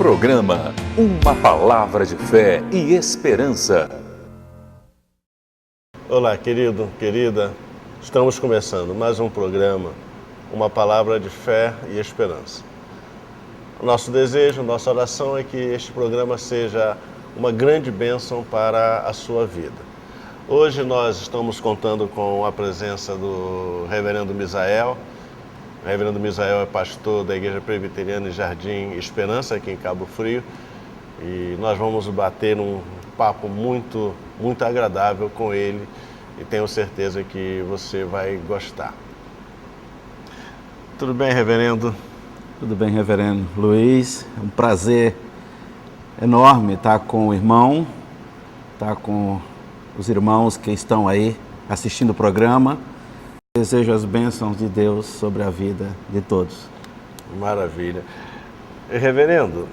Programa Uma Palavra de Fé e Esperança. Olá, querido, querida. Estamos começando mais um programa, Uma Palavra de Fé e Esperança. O nosso desejo, nossa oração é que este programa seja uma grande bênção para a sua vida. Hoje nós estamos contando com a presença do Reverendo Misael. O Reverendo Misael é pastor da Igreja Presbiteriana em Jardim Esperança, aqui em Cabo Frio. E nós vamos bater um papo muito agradável com ele e tenho certeza que você vai gostar. Tudo bem, Reverendo? Tudo bem, Reverendo Luiz. É um prazer enorme estar com o irmão, estar com os irmãos que estão aí assistindo o programa. Desejo as bênçãos de Deus sobre a vida de todos. Maravilha. Reverendo,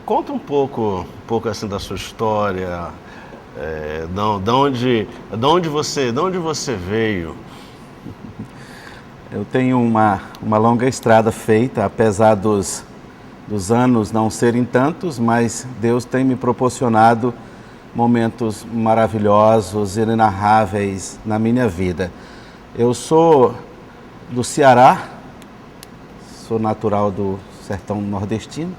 conta um pouco assim da sua história, de onde você veio. Eu tenho uma longa estrada feita, apesar dos anos não serem tantos, mas Deus tem me proporcionado momentos maravilhosos, inenarráveis na minha vida. Eu sou do Ceará, sou natural do sertão nordestino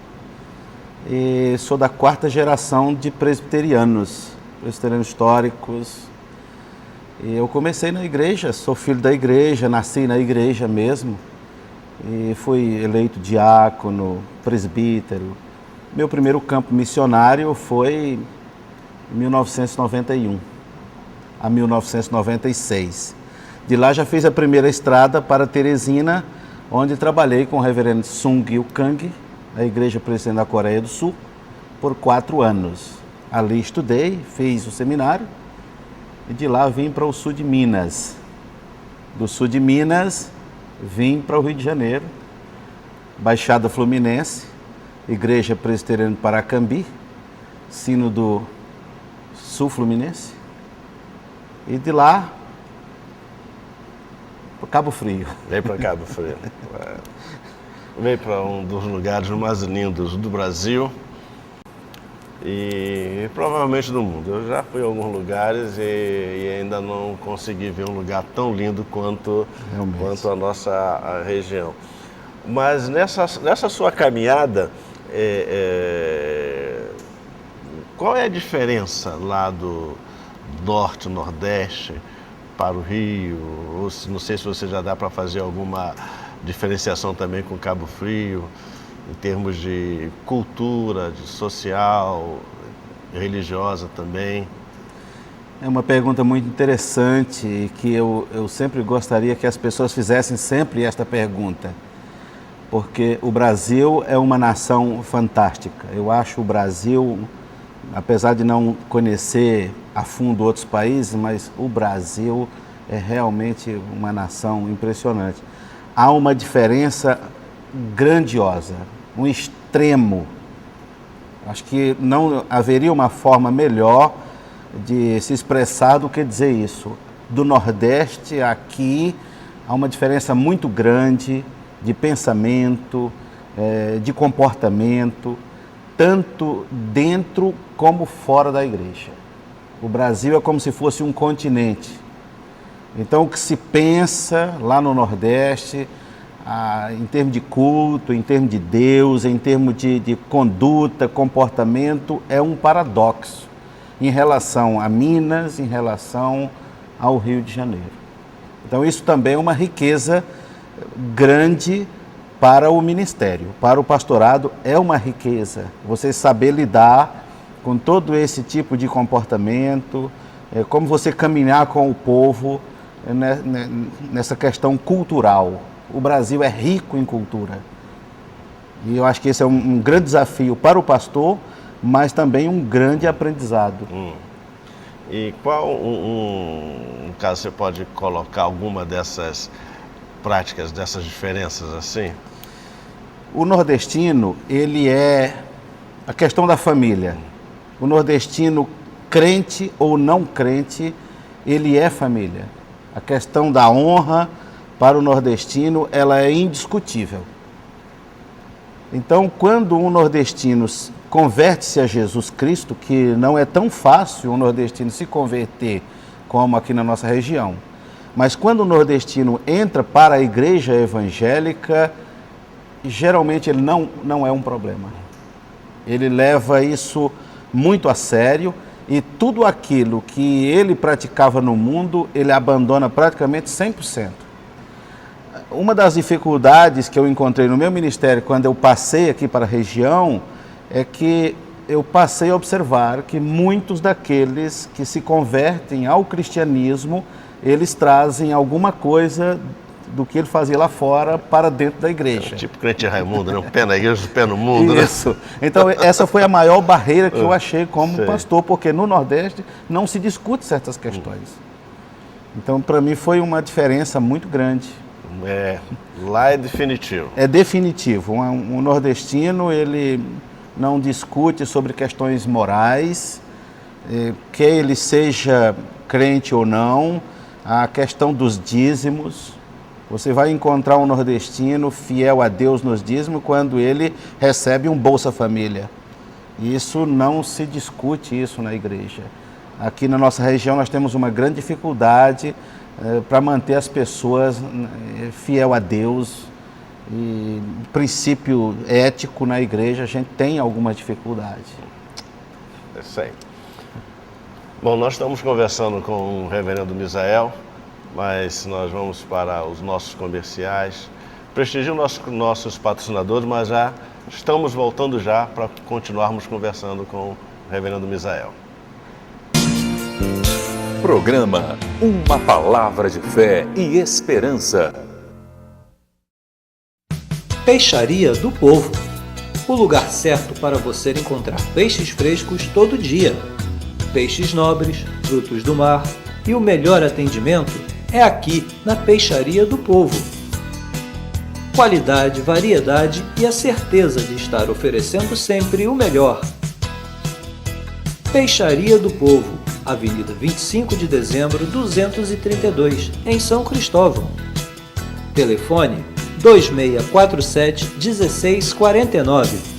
e sou da 4ª geração de presbiterianos históricos. E eu comecei na igreja, sou filho da igreja, nasci na igreja mesmo e fui eleito diácono, presbítero. Meu primeiro campo missionário foi em 1991 a 1996. De lá já fiz a primeira estrada para Teresina, onde trabalhei com o reverendo Sung Gil Kang, na Igreja Presbiteriana da Coreia do Sul, por 4 anos. Ali estudei, fiz o seminário e de lá vim para o sul de Minas. Do sul de Minas, vim para o Rio de Janeiro, Baixada Fluminense, Igreja Presbiteriana de Paracambi, Sino do Sul Fluminense, e de lá para Cabo Frio. Veio para Cabo Frio. Veio para um dos lugares mais lindos do Brasil e provavelmente do mundo. Eu já fui a alguns lugares e ainda não consegui ver um lugar tão lindo quanto a nossa região. Mas nessa sua caminhada, qual é a diferença lá do norte, nordeste para o Rio? Ou não sei se você já dá para fazer alguma diferenciação também com Cabo Frio, em termos de cultura, de social, religiosa também. É uma pergunta muito interessante e que eu sempre gostaria que as pessoas fizessem sempre esta pergunta, porque o Brasil é uma nação fantástica. Eu acho o Brasil, apesar de não conhecer a fundo outros países, mas o Brasil é realmente uma nação impressionante. Há uma diferença grandiosa, um extremo. Acho que não haveria uma forma melhor de se expressar do que dizer isso. Do Nordeste aqui há uma diferença muito grande de pensamento, de comportamento, tanto dentro como fora da igreja. O Brasil é como se fosse um continente. Então, o que se pensa lá no Nordeste, em termos de culto, em termos de Deus, em termos de conduta, comportamento, é um paradoxo em relação a Minas, em relação ao Rio de Janeiro. Então, isso também é uma riqueza grande para o ministério, para o pastorado, é uma riqueza. Você saber lidar com todo esse tipo de comportamento, como você caminhar com o povo nessa questão cultural. O Brasil é rico em cultura. E eu acho que esse é um grande desafio para o pastor, mas também um grande aprendizado. E qual, no caso, você pode colocar alguma dessas práticas, dessas diferenças assim? O nordestino, ele é a questão da família. O nordestino, crente ou não crente, ele é família. A questão da honra para o nordestino, ela é indiscutível. Então, quando um nordestino converte-se a Jesus Cristo, que não é tão fácil um nordestino se converter como aqui na nossa região, mas quando o nordestino entra para a igreja evangélica, geralmente ele não é um problema. Ele leva isso muito a sério e tudo aquilo que ele praticava no mundo, ele abandona praticamente 100%. Uma das dificuldades que eu encontrei no meu ministério quando eu passei aqui para a região é que eu passei a observar que muitos daqueles que se convertem ao cristianismo, eles trazem alguma coisa do que ele fazia lá fora para dentro da igreja. Tipo crente Raimundo, né? O pé na igreja, o pé no mundo. Isso. Né? Então, essa foi a maior barreira que eu achei como pastor, porque no Nordeste não se discute certas questões. Então, para mim, foi uma diferença muito grande. Lá é definitivo. É definitivo. Um nordestino, ele não discute sobre questões morais, quer ele seja crente ou não, a questão dos dízimos. Você vai encontrar um nordestino fiel a Deus nos dízimos quando ele recebe um Bolsa Família. Isso não se discute isso na igreja. Aqui na nossa região nós temos uma grande dificuldade para manter as pessoas fiel a Deus e princípio ético na igreja, a gente tem alguma dificuldade. É isso aí. Bom, nós estamos conversando com o reverendo Misael, mas nós vamos para os nossos comerciais. Prestigiam nossos patrocinadores, mas já estamos voltando já para continuarmos conversando com o reverendo Misael. Programa Uma Palavra de Fé e Esperança. Peixaria do Povo. O lugar certo para você encontrar peixes frescos todo dia. Peixes nobres, frutos do mar e o melhor atendimento é aqui na Peixaria do Povo. Qualidade, variedade e a certeza de estar oferecendo sempre o melhor. Peixaria do Povo, Avenida 25 de Dezembro, 232, em São Cristóvão. Telefone 2647-1649.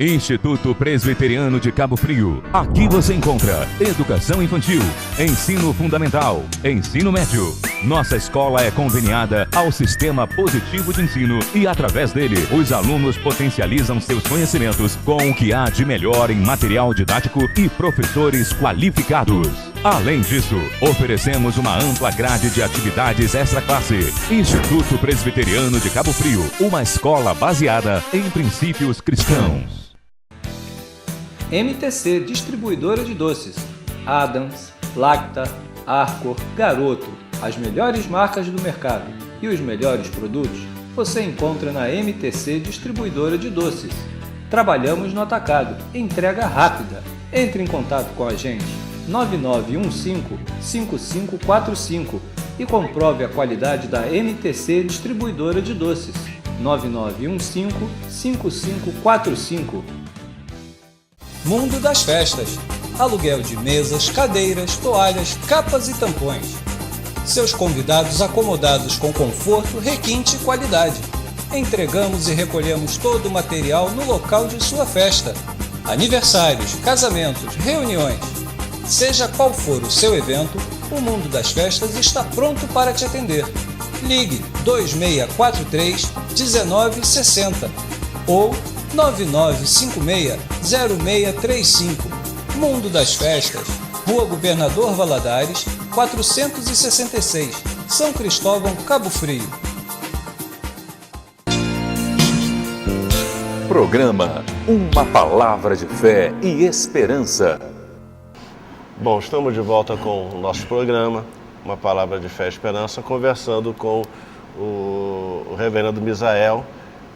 Instituto Presbiteriano de Cabo Frio. Aqui você encontra educação infantil, ensino fundamental, ensino médio. Nossa escola é conveniada ao Sistema Positivo de Ensino e, através dele, os alunos potencializam seus conhecimentos com o que há de melhor em material didático e professores qualificados. Além disso, oferecemos uma ampla grade de atividades extra-classe. Instituto Presbiteriano de Cabo Frio, uma escola baseada em princípios cristãos. MTC Distribuidora de Doces. Adams, Lacta, Arcor, Garoto, as melhores marcas do mercado e os melhores produtos você encontra na MTC Distribuidora de Doces. Trabalhamos no atacado, entrega rápida. Entre em contato com a gente 9915-5545 e comprove a qualidade da MTC Distribuidora de Doces. 9915-5545. Mundo das Festas. Aluguel de mesas, cadeiras, toalhas, capas e tampões. Seus convidados acomodados com conforto, requinte e qualidade. Entregamos e recolhemos todo o material no local de sua festa. Aniversários, casamentos, reuniões. Seja qual for o seu evento, o Mundo das Festas está pronto para te atender. Ligue 2643-1960 ou 9956-0635. Mundo das Festas, Rua Governador Valadares, 466, São Cristóvão, Cabo Frio. Programa Uma Palavra de Fé e Esperança. Bom, estamos de volta com o nosso programa, Uma Palavra de Fé e Esperança, conversando com o reverendo Misael,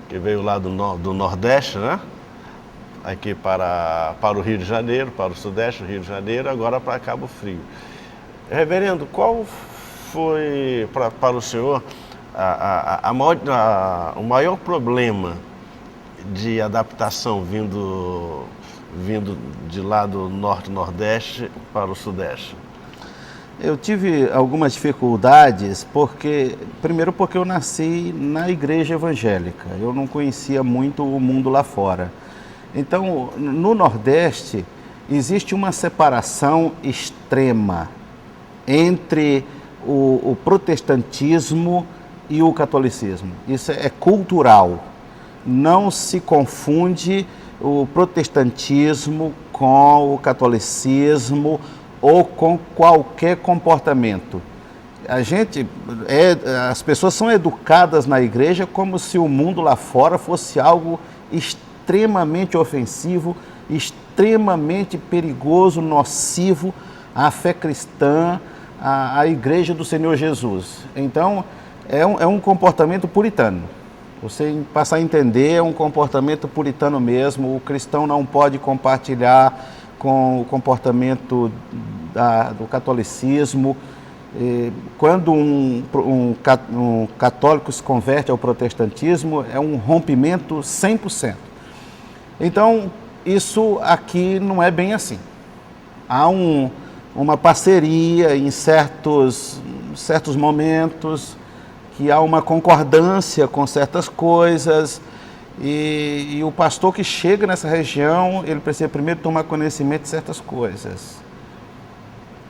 que veio lá do Nordeste, né? Aqui para o Rio de Janeiro, para o Sudeste do Rio de Janeiro, agora para Cabo Frio. Reverendo, qual foi para o senhor o maior problema de adaptação vindo de lá do Norte-Nordeste para o Sudeste? Eu tive algumas dificuldades, primeiro porque eu nasci na igreja evangélica, eu não conhecia muito o mundo lá fora. Então, no Nordeste, existe uma separação extrema entre o protestantismo e o catolicismo. Isso é cultural. Não se confunde o protestantismo com o catolicismo ou com qualquer comportamento. As pessoas são educadas na igreja como se o mundo lá fora fosse algo extremamente ofensivo, extremamente perigoso, nocivo à fé cristã, à igreja do Senhor Jesus. Então, é um comportamento puritano. Você passar a entender, é um comportamento puritano mesmo. O cristão não pode compartilhar com o comportamento do catolicismo. Quando um católico se converte ao protestantismo, é um rompimento 100%. Então, isso aqui não é bem assim. Há uma parceria em certos momentos, que há uma concordância com certas coisas, e o pastor que chega nessa região, ele precisa primeiro tomar conhecimento de certas coisas.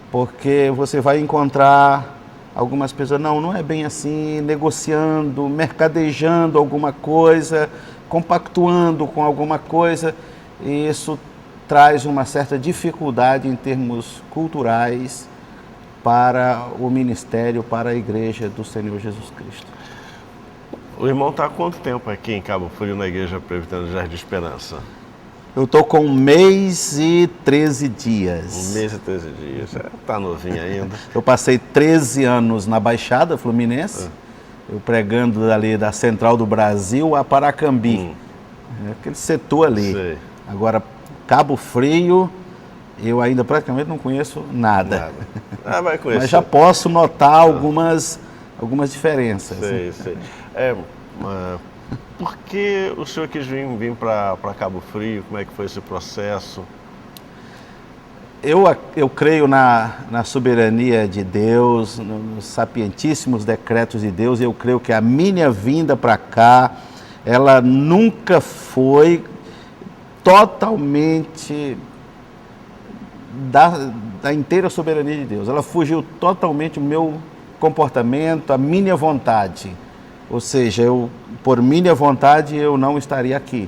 Porque você vai encontrar algumas pessoas, não é bem assim, negociando, mercadejando alguma coisa, compactuando com alguma coisa, e isso traz uma certa dificuldade em termos culturais para o ministério, para a igreja do Senhor Jesus Cristo. O irmão está há quanto tempo aqui em Cabo Frio, na Igreja Presbiteriana do Jardim Esperança? Eu estou com 1 mês e 13 dias. 1 mês e 13 dias, está novinho ainda. Eu passei 13 anos na Baixada Fluminense, eu pregando ali da Central do Brasil a Paracambi, aquele setor ali. Sei. Agora, Cabo Frio, eu ainda praticamente não conheço nada. Vai conhecer. Mas já posso notar algumas diferenças. Sei. Por que o senhor quis vir para Cabo Frio? Como é que foi esse processo? Eu creio na soberania de Deus, nos sapientíssimos decretos de Deus. Eu creio que a minha vinda para cá, ela nunca foi totalmente da inteira soberania de Deus. Ela fugiu totalmente do meu comportamento, a minha vontade. Ou seja, por minha vontade, eu não estaria aqui.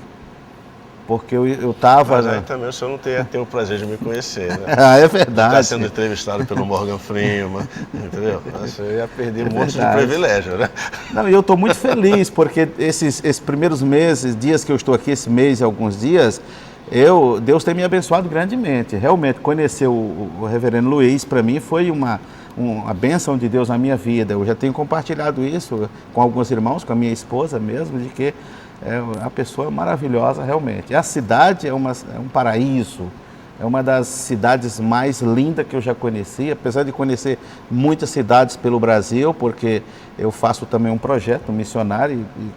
Porque eu estava... Mas aí também o senhor não tem o prazer de me conhecer, né? É verdade. Está sendo entrevistado pelo Morgan Freeman, entendeu? Você ia perder um monte de privilégio, né? Não, e eu estou muito feliz, porque esses primeiros meses, dias que eu estou aqui, esse mês e alguns dias, Deus tem me abençoado grandemente. Realmente, conhecer o reverendo Luiz, para mim, foi uma bênção de Deus na minha vida. Eu já tenho compartilhado isso com alguns irmãos, com a minha esposa mesmo, de que é uma pessoa maravilhosa realmente. A cidade é um paraíso, é uma das cidades mais lindas que eu já conheci, apesar de conhecer muitas cidades pelo Brasil, porque eu faço também um projeto missionário e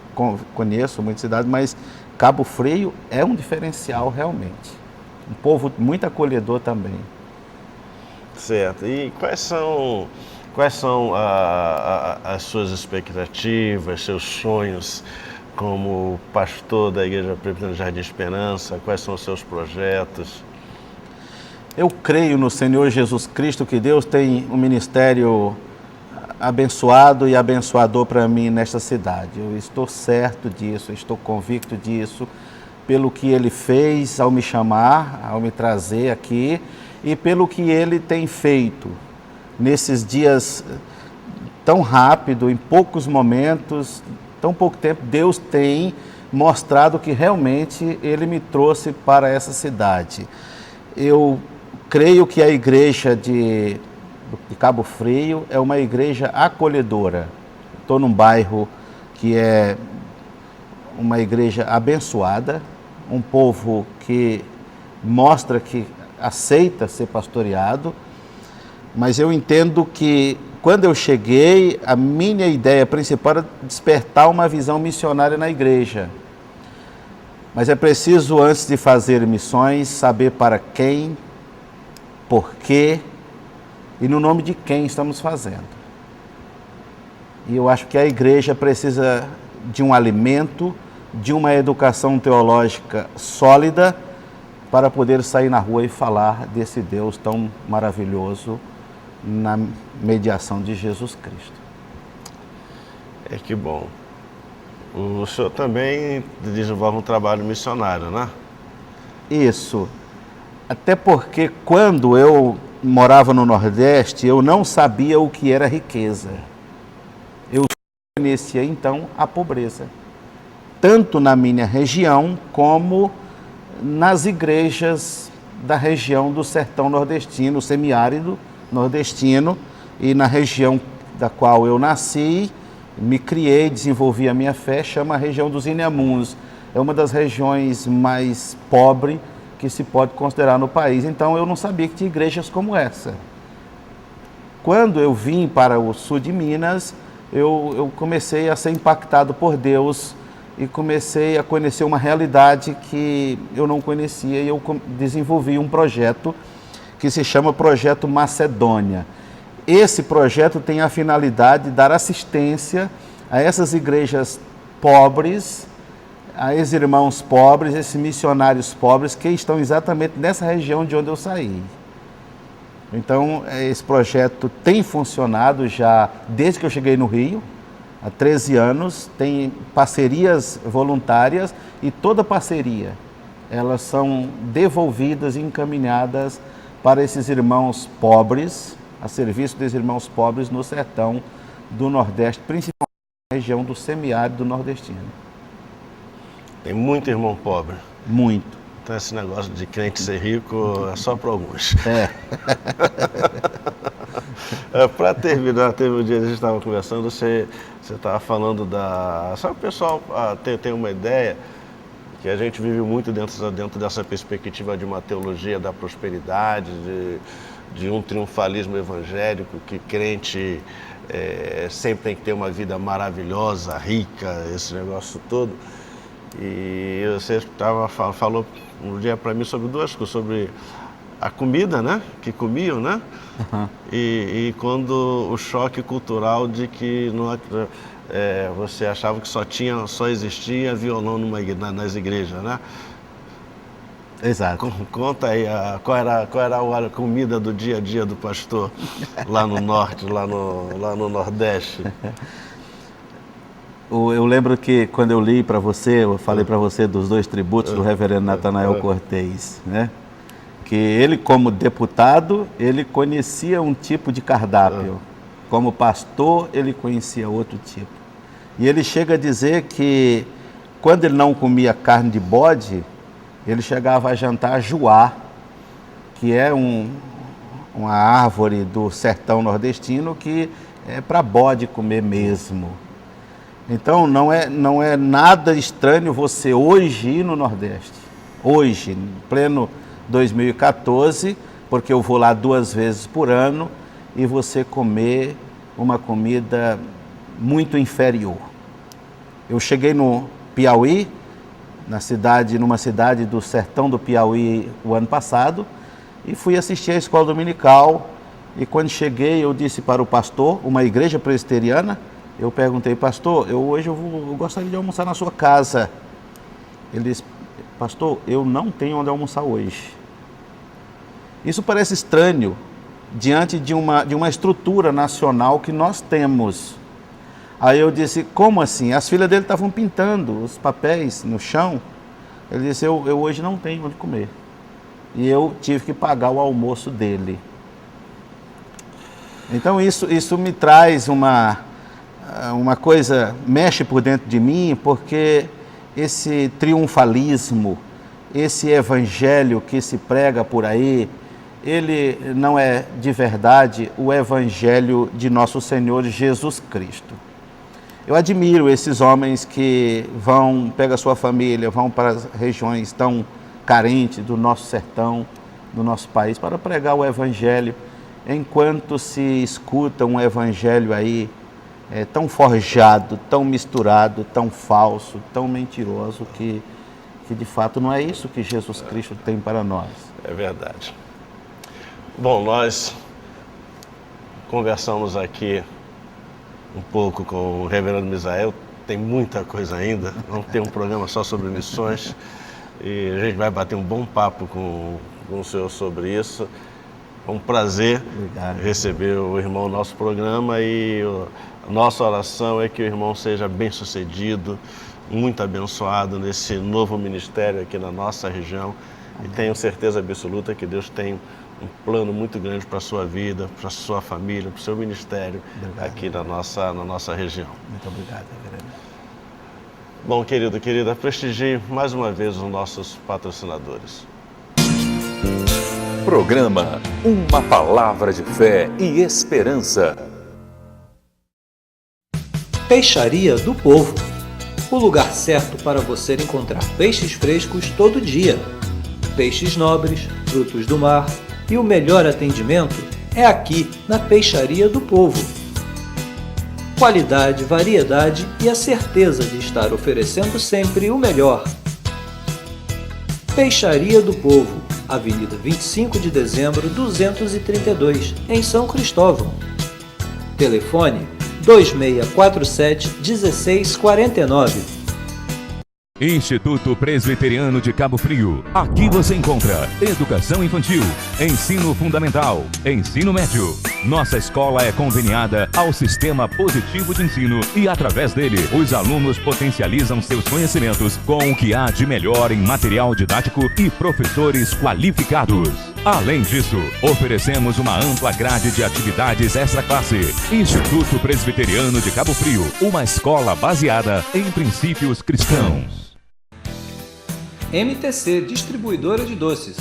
conheço muitas cidades, mas Cabo Frio é um diferencial realmente. Um povo muito acolhedor também. Certo. E quais são as suas expectativas, seus sonhos como pastor da Igreja Presbiteriana do Jardim Esperança? Quais são os seus projetos? Eu creio no Senhor Jesus Cristo, que Deus tem um ministério abençoado e abençoador para mim nesta cidade. Eu estou certo disso, estou convicto disso, pelo que Ele fez ao me chamar, ao me trazer aqui, e pelo que Ele tem feito nesses dias tão rápido, em poucos momentos, tão pouco tempo. Deus tem mostrado que realmente Ele me trouxe para essa cidade. Eu creio que a igreja de Cabo Frio é uma igreja acolhedora. Estou num bairro que é uma igreja abençoada, um povo que mostra que aceita ser pastoreado, mas eu entendo que quando eu cheguei, a minha ideia principal era despertar uma visão missionária na igreja. Mas é preciso, antes de fazer missões, saber para quem, por quê e no nome de quem estamos fazendo. E eu acho que a igreja precisa de um alimento, de uma educação teológica sólida para poder sair na rua e falar desse Deus tão maravilhoso na mediação de Jesus Cristo. É que bom. O senhor também desenvolve um trabalho missionário, né? Isso. Até porque quando eu morava no Nordeste, eu não sabia o que era riqueza. Eu conhecia então a pobreza, tanto na minha região como nas igrejas da região do sertão nordestino, semiárido nordestino, e na região da qual eu nasci, me criei, desenvolvi a minha fé, chama a região dos Inhamuns. É uma das regiões mais pobres que se pode considerar no país. Então eu não sabia que tinha igrejas como essa. Quando eu vim para o sul de Minas, eu comecei a ser impactado por Deus e comecei a conhecer uma realidade que eu não conhecia, e eu desenvolvi um projeto que se chama Projeto Macedônia. Esse projeto tem a finalidade de dar assistência a essas igrejas pobres, a esses irmãos pobres, esses missionários pobres que estão exatamente nessa região de onde eu saí. Então, esse projeto tem funcionado já desde que eu cheguei no Rio, há 13 anos, tem parcerias voluntárias, e toda parceria, elas são devolvidas e encaminhadas para esses irmãos pobres, a serviço dos irmãos pobres no sertão do Nordeste, principalmente na região do semiárido nordestino. Tem muito irmão pobre. Muito. Então esse negócio de crente ser rico é só para alguns. Para terminar, teve um dia que a gente estava conversando, você estava falando da... Sabe, o pessoal tem uma ideia que a gente vive muito dentro dessa perspectiva de uma teologia da prosperidade, de um triunfalismo evangélico, que crente sempre tem que ter uma vida maravilhosa, rica, esse negócio todo. E você falou um dia para mim sobre duas coisas, sobre a comida, né, que comiam, né? Uhum. E quando o choque cultural de que você achava que só existia violão nas igrejas, né? Exato. Conta aí, qual era a comida do dia a dia do pastor lá no norte, lá no Nordeste? Eu lembro que quando eu li para você, eu falei para você dos 2 tributos do reverendo Natanael Cortez, né? Que ele, como deputado, ele conhecia um tipo de cardápio. Como pastor, ele conhecia outro tipo. E ele chega a dizer que quando ele não comia carne de bode, ele chegava a jantar juá, que é uma árvore do sertão nordestino que é para bode comer mesmo. Então não é nada estranho você hoje ir no Nordeste, hoje, em pleno 2014, porque eu vou lá 2 vezes por ano, e você comer uma comida muito inferior. Eu cheguei no Piauí, numa cidade do sertão do Piauí o ano passado, e fui assistir à escola dominical, e quando cheguei eu disse para o pastor, uma igreja presbiteriana, eu perguntei: pastor, hoje eu gostaria de almoçar na sua casa. Ele disse: pastor, eu não tenho onde almoçar hoje. Isso parece estranho diante de uma estrutura nacional que nós temos. Aí eu disse: como assim? As filhas dele estavam pintando os papéis no chão. Ele disse: eu hoje não tenho onde comer. E eu tive que pagar o almoço dele. Então isso me traz uma coisa, mexe por dentro de mim, porque esse triunfalismo, esse evangelho que se prega por aí, ele não é de verdade o evangelho de nosso Senhor Jesus Cristo. Eu admiro esses homens que pegam a sua família, vão para as regiões tão carentes do nosso sertão, do nosso país, para pregar o evangelho, enquanto se escuta um evangelho aí tão forjado, tão misturado, tão falso, tão mentiroso, que de fato não é isso que Jesus Cristo tem para nós. É verdade. Bom, nós conversamos aqui um pouco com o reverendo Misael, tem muita coisa ainda, vamos ter um programa só sobre missões e a gente vai bater um bom papo com o senhor sobre isso. É um prazer receber o irmão no nosso programa e a nossa oração é que o irmão seja bem-sucedido, muito abençoado nesse novo ministério aqui na nossa região. E tenho certeza absoluta que Deus tem um plano muito grande para a sua vida, para a sua família, para o seu ministério aqui na nossa região. Muito obrigado, reverendo. Bom, querida, prestigie mais uma vez os nossos patrocinadores. Programa Uma Palavra de Fé e Esperança. Peixaria do Povo. O lugar certo para você encontrar peixes frescos todo dia. Peixes nobres, frutos do mar e o melhor atendimento é aqui na Peixaria do Povo. Qualidade, variedade e a certeza de estar oferecendo sempre o melhor. Peixaria do Povo, Avenida 25 de Dezembro, 232, em São Cristóvão. Telefone 2647-1649. Instituto Presbiteriano de Cabo Frio. Aqui você encontra educação infantil, ensino fundamental, ensino médio. Nossa escola é conveniada ao Sistema Positivo de Ensino e, através dele, os alunos potencializam seus conhecimentos com o que há de melhor em material didático e professores qualificados. Além disso, oferecemos uma ampla grade de atividades extra-classe. Instituto Presbiteriano de Cabo Frio, uma escola baseada em princípios cristãos. MTC Distribuidora de Doces.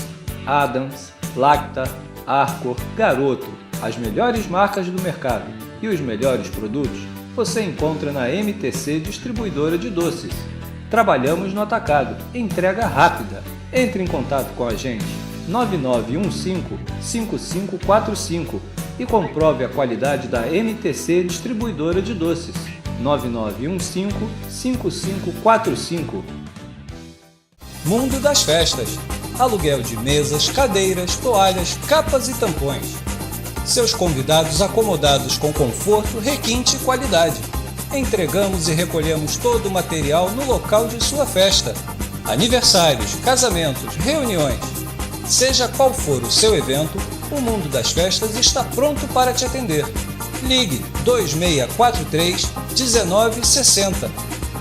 Adams, Lacta, Arcor, Garoto, as melhores marcas do mercado e os melhores produtos você encontra na MTC Distribuidora de Doces. Trabalhamos no atacado, entrega rápida. Entre em contato com a gente 9915-5545 e comprove a qualidade da MTC Distribuidora de Doces. 9915-5545. Mundo das Festas. Aluguel de mesas, cadeiras, toalhas, capas e tampões. Seus convidados acomodados com conforto, requinte e qualidade. Entregamos e recolhemos todo o material no local de sua festa. Aniversários, casamentos, reuniões. Seja qual for o seu evento, o Mundo das Festas está pronto para te atender. Ligue 2643-1960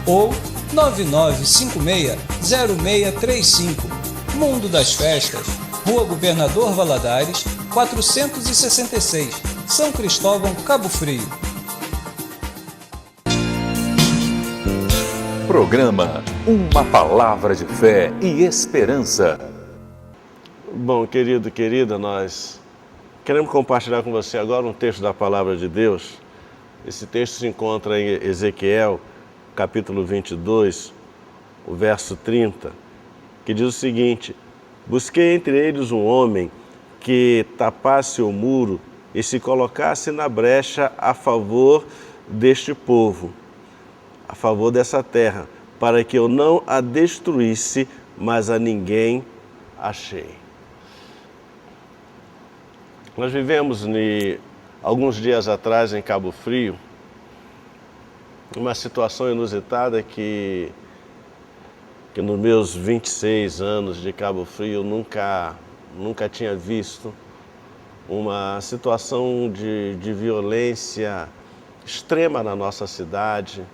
ou 9956-0635. Mundo das Festas, Rua Governador Valadares, 466, São Cristóvão, Cabo Frio. Programa Uma Palavra de Fé e Esperança. Bom, querida, nós queremos compartilhar com você agora um texto da Palavra de Deus. Esse texto se encontra em Ezequiel, capítulo 22, o verso 30, que diz o seguinte: busquei entre eles um homem que tapasse o muro e se colocasse na brecha a favor deste povo, a favor dessa terra, para que eu não a destruísse, mas a ninguém achei. Nós vivemos alguns dias atrás em Cabo Frio uma situação inusitada que nos meus 26 anos de Cabo Frio nunca tinha visto. Uma situação de violência extrema na nossa cidade,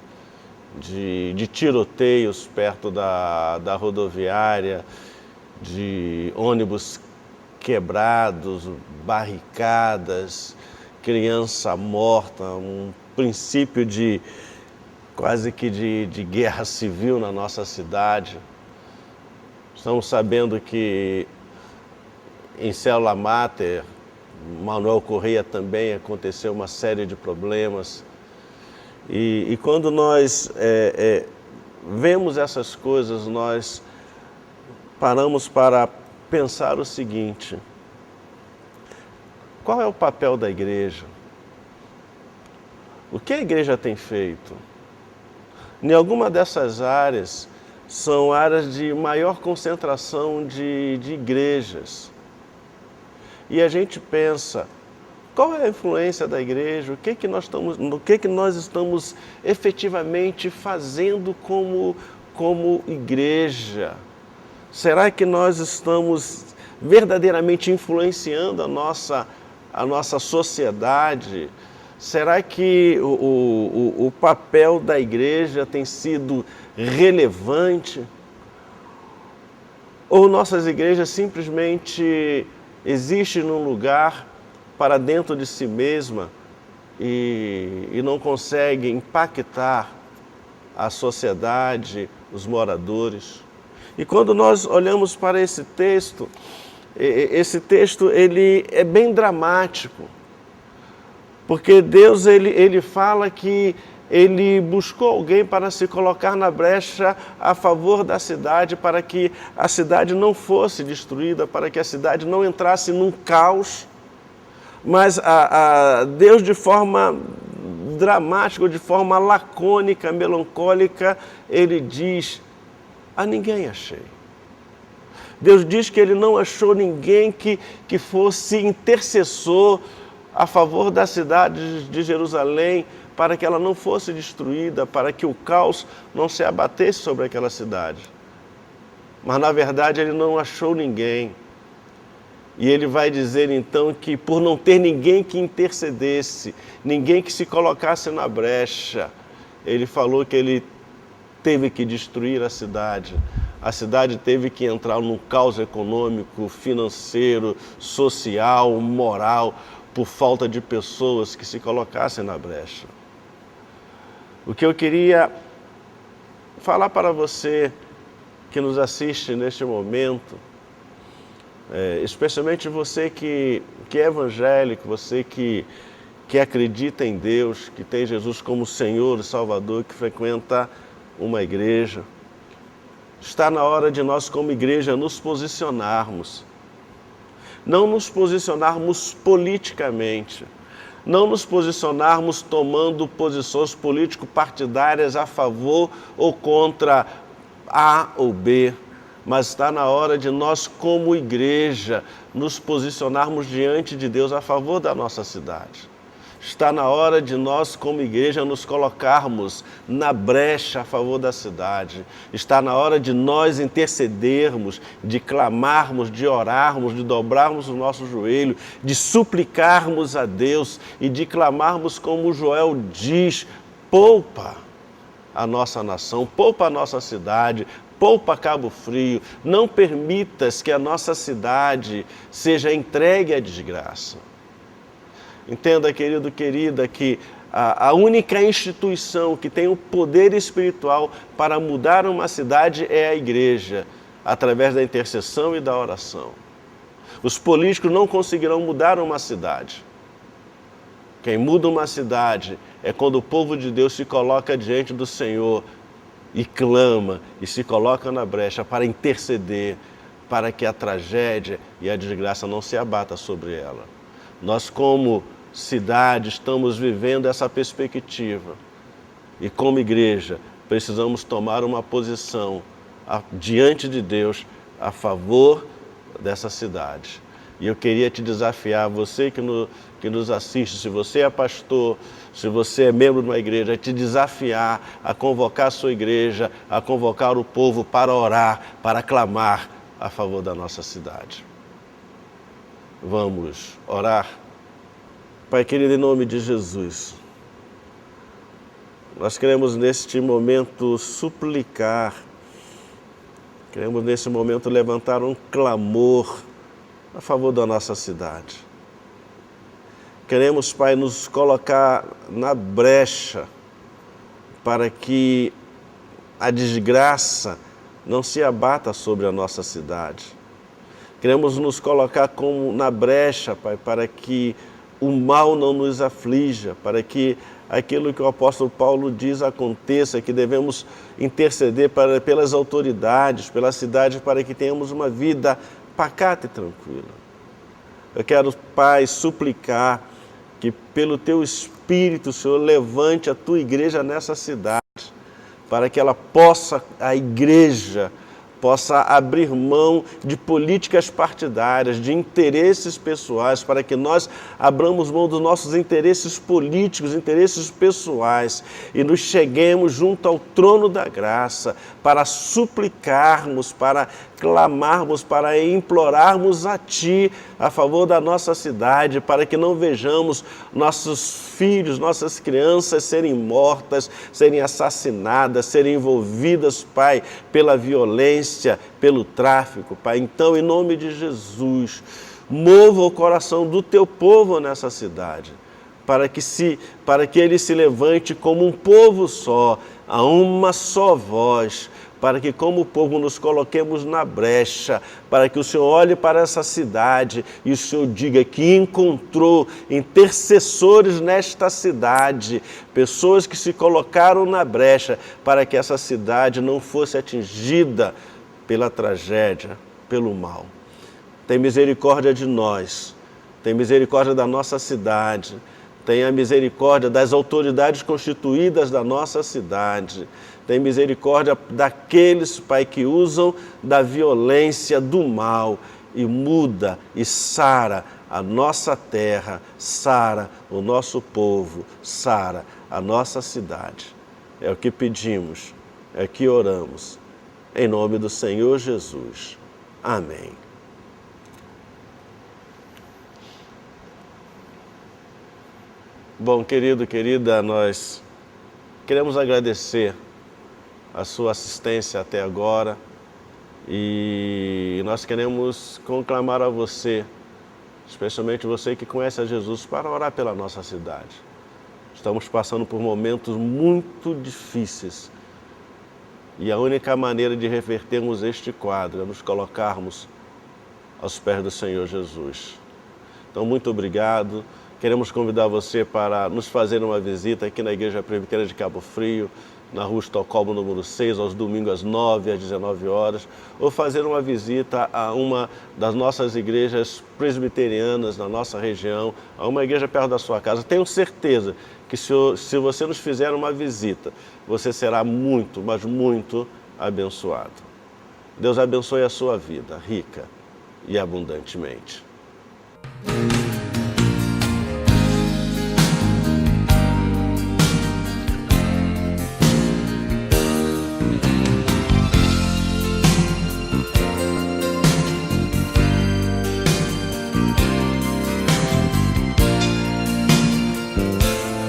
de tiroteios perto da rodoviária, de ônibus quebrados, barricadas, criança morta, um princípio quase que de guerra civil na nossa cidade. Estamos sabendo que em Célula Mater, Manuel Correia também aconteceu uma série de problemas. E quando nós vemos essas coisas, nós paramos para pensar o seguinte: qual é o papel da igreja? O que a igreja tem feito? Em alguma dessas áreas, são áreas de maior concentração de igrejas. E a gente pensa, Qual é a influência da igreja? No que nós estamos efetivamente fazendo como igreja? Será que nós estamos verdadeiramente influenciando a nossa sociedade? Será que o papel da igreja tem sido relevante? Ou nossas igrejas simplesmente existem num lugar para dentro de si mesma e não conseguem impactar a sociedade, os moradores? E quando nós olhamos para esse texto ele é bem dramático, porque Deus ele fala que ele buscou alguém para se colocar na brecha a favor da cidade, para que a cidade não fosse destruída, para que a cidade não entrasse num caos. Mas Deus, de forma dramática, de forma lacônica, melancólica, ele diz: a ninguém achei. Deus diz que ele não achou ninguém que fosse intercessor a favor da cidade de Jerusalém, para que ela não fosse destruída, para que o caos não se abatesse sobre aquela cidade. Mas, na verdade, ele não achou ninguém. E ele vai dizer, então, que por não ter ninguém que intercedesse, ninguém que se colocasse na brecha, ele falou que ele teve que destruir a cidade. A cidade teve que entrar num caos econômico, financeiro, social, moral, por falta de pessoas que se colocassem na brecha. O que eu queria falar para você que nos assiste neste momento, especialmente você que é evangélico, você que acredita em Deus, que tem Jesus como Senhor e Salvador, que frequenta uma igreja, está na hora de nós como igreja nos posicionarmos. Não nos posicionarmos politicamente, não nos posicionarmos tomando posições político-partidárias a favor ou contra A ou B, mas está na hora de nós, como igreja, nos posicionarmos diante de Deus a favor da nossa cidade. Está na hora de nós, como igreja, nos colocarmos na brecha a favor da cidade. Está na hora de nós intercedermos, de clamarmos, de orarmos, de dobrarmos o nosso joelho, de suplicarmos a Deus e de clamarmos como Joel diz: poupa a nossa nação, poupa a nossa cidade, poupa Cabo Frio, não permitas que a nossa cidade seja entregue à desgraça. Entenda, querido, querida, que a única instituição que tem o poder espiritual para mudar uma cidade é a igreja, através da intercessão e da oração. Os políticos não conseguirão mudar uma cidade. Quem muda uma cidade é quando o povo de Deus se coloca diante do Senhor e clama e se coloca na brecha para interceder, para que a tragédia e a desgraça não se abata sobre ela. Nós, como cidade, estamos vivendo essa perspectiva e, como igreja, precisamos tomar uma posição diante de Deus a favor dessa cidade. E eu queria te desafiar, você que nos assiste, se você é pastor, se você é membro de uma igreja, te desafiar a convocar a sua igreja, a convocar o povo para orar, para clamar a favor da nossa cidade. Vamos orar? Pai querido, em nome de Jesus, nós queremos neste momento suplicar, queremos nesse momento levantar um clamor a favor da nossa cidade. Queremos, Pai, nos colocar na brecha para que a desgraça não se abata sobre a nossa cidade. Queremos nos colocar na brecha, Pai, para que o mal não nos aflija, para que aquilo que o apóstolo Paulo diz aconteça, que devemos interceder pelas autoridades, pela cidade, para que tenhamos uma vida pacata e tranquila. Eu quero, Pai, suplicar que pelo Teu Espírito, Senhor, levante a Tua igreja nessa cidade, para que ela possa, a igreja, possa abrir mão de políticas partidárias, de interesses pessoais, para que nós abramos mão dos nossos interesses políticos, interesses pessoais e nos cheguemos junto ao trono da graça para suplicarmos, para clamarmos, para implorarmos a Ti a favor da nossa cidade, para que não vejamos nossos filhos, nossas crianças serem mortas, serem assassinadas, serem envolvidas, Pai, pela violência, pelo tráfico, Pai. Então, em nome de Jesus, mova o coração do Teu povo nessa cidade, para que ele se levante como um povo só, a uma só voz, para que como povo nos coloquemos na brecha, para que o Senhor olhe para essa cidade e o Senhor diga que encontrou intercessores nesta cidade, pessoas que se colocaram na brecha para que essa cidade não fosse atingida pela tragédia, pelo mal. Tem misericórdia de nós, tem misericórdia da nossa cidade, tenha misericórdia das autoridades constituídas da nossa cidade. Tem misericórdia daqueles, Pai, que usam da violência, do mal e muda e sara a nossa terra, sara o nosso povo, sara a nossa cidade. É o que pedimos, é o que oramos. Em nome do Senhor Jesus. Amém. Bom, querido, querida, nós queremos agradecer a sua assistência até agora e nós queremos conclamar a você, especialmente você que conhece a Jesus, para orar pela nossa cidade. Estamos passando por momentos muito difíceis e a única maneira de revertermos este quadro é nos colocarmos aos pés do Senhor Jesus. Então, muito obrigado. Queremos convidar você para nos fazer uma visita aqui na Igreja Presbiteriana de Cabo Frio, na Rua Estocolmo, número 6, aos domingos às 9 às 19 horas, ou fazer uma visita a uma das nossas igrejas presbiterianas na nossa região, a uma igreja perto da sua casa. Tenho certeza que se você nos fizer uma visita, você será muito, mas muito abençoado. Deus abençoe a sua vida, rica e abundantemente.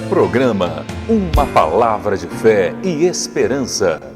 Programa Uma Palavra de Fé e Esperança.